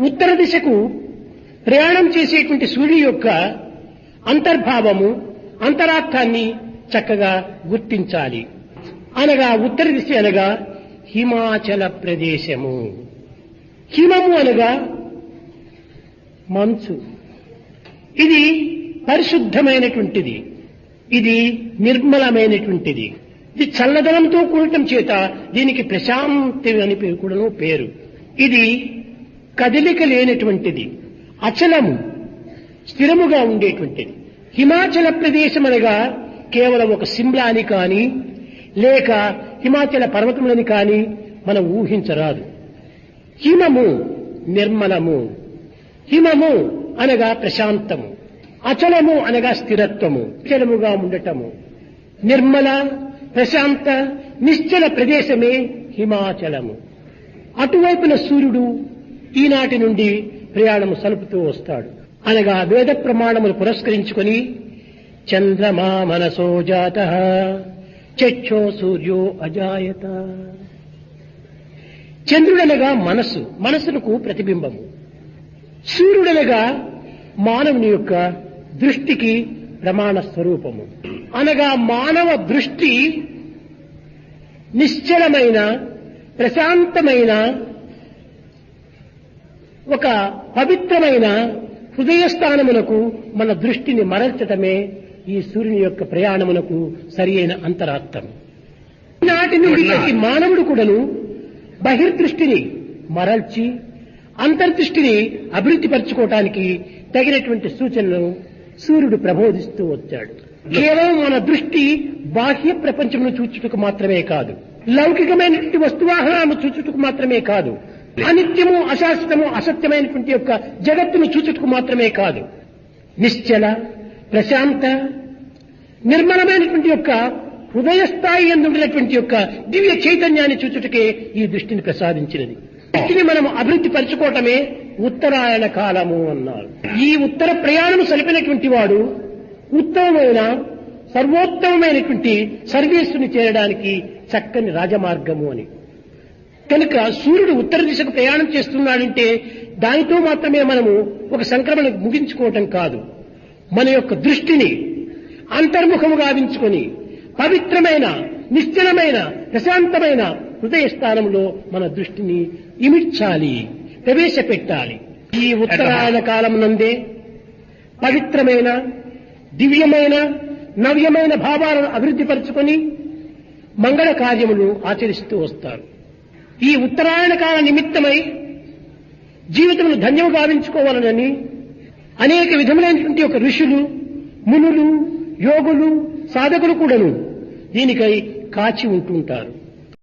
ఉత్తర దిశకు ప్రయాణం చేసేటువంటి సూర్యుడి యొక్క అంతర్భావము అంతరార్థాన్ని చక్కగా గుర్తించాలి. అనగా ఉత్తర దిశ అనగా హిమాచల ప్రదేశము. హిమము అనగా మంచు. ఇది పరిశుద్ధమైనటువంటిది, ఇది నిర్మలమైనటువంటిది, ఇది చల్లదనంతో కూడటం చేత దీనికి ప్రశాంతి అని కూడా పేరు. ఇది కదలిక లేనటువంటిది, అచలము, స్థిరముగా ఉండేటువంటిది. హిమాచల ప్రదేశం అనగా కేవలం ఒక సిమ్లాని కానీ లేక హిమాచల పర్వతములని కానీ మనం ఊహించరాదు. హిమము నిర్మలము, హిమము అనగా ప్రశాంతము, అచలము అనగా స్థిరత్వము, చలముగా ఉండటము. నిర్మల, ప్రశాంత, నిశ్చల ప్రదేశమే హిమాచలము. అటువైపున సూర్యుడు ఈనాటి నుండి ప్రయాణము సలుపుతూ వస్తాడు. అనగా వేద ప్రమాణములు పురస్కరించుకొని చంద్రమా మనసో జాతః చక్షో సూర్యో అజాయత. చంద్రుడనగా మనస్సు, మనస్సునకు ప్రతిబింబము. సూర్యుడనగా మానవుని యొక్క దృష్టికి ప్రమాణ స్వరూపము. అనగా మానవ దృష్టి నిశ్చలమైన ప్రశాంతమైన ఒక పవిత్రమైన హృదయస్థానమునకు మన దృష్టిని మరల్చటమే ఈ సూర్యుని యొక్క ప్రయాణమునకు సరి అయిన అంతరార్థం. నాటి నుండి ప్రతి మానవుడు కూడాను బహిర్దృష్టిని మరల్చి అంతర్దృష్టిని అభివృద్ధిపరచుకోవటానికి తగినటువంటి సూచనలను సూర్యుడు ప్రబోధిస్తూ వచ్చాడు. కేవలం మన దృష్టి బాహ్య ప్రపంచమును చూచుటకు మాత్రమే కాదు, లౌకికమైనటువంటి వస్తువాహనాలను చూచుటకు మాత్రమే కాదు, అనిత్యము, అశాశ్వతము, అసత్యమైనటువంటి యొక్క జగత్తును చూచుటకు మాత్రమే కాదు, నిశ్చల, ప్రశాంత, నిర్మలమైనటువంటి యొక్క హృదయ స్థాయి ఎందున్నటువంటి యొక్క దివ్య చైతన్యాన్ని చూచుటకే ఈ దృష్టిని ప్రసాదించినది. దృష్టిని మనం అభివృద్ధి పరచుకోవటమే ఉత్తరాయణ కాలము అన్నారు. ఈ ఉత్తర ప్రయాణము సలిపినటువంటి వాడు ఉత్తమమైన సర్వోత్తమమైనటువంటి సర్వీసుని చేరడానికి చక్కని రాజమార్గము అని. కనుక సూర్యుడు ఉత్తర దిశకు ప్రయాణం చేస్తున్నాడంటే దానితో మాత్రమే మనము ఒక సంక్రమణ ముగించుకోవటం కాదు. మన యొక్క దృష్టిని అంతర్ముఖము గావించుకొని పవిత్రమైన, నిశ్చలమైన, ప్రశాంతమైన హృదయ స్థానంలో మన దృష్టిని ఇమిడ్చాలి, ప్రవేశపెట్టాలి. ఈ ఉత్తరాయణ కాలం నందే పవిత్రమైన, దివ్యమైన, నవ్యమైన భావాలను అభివృద్ధి పరుచుకొని మంగళ కార్యములు ఆచరిస్తూ వస్తారు. ఈ ఉత్తరాయణ కాల నిమిత్తమై జీవితమును ధన్యము గావించుకోవాలనని అనేక విధములైనటువంటి ఒక ఋషులు, మునులు, యోగులు, సాధకులు కూడాను దీనికై కాచి ఉంటుంటారు.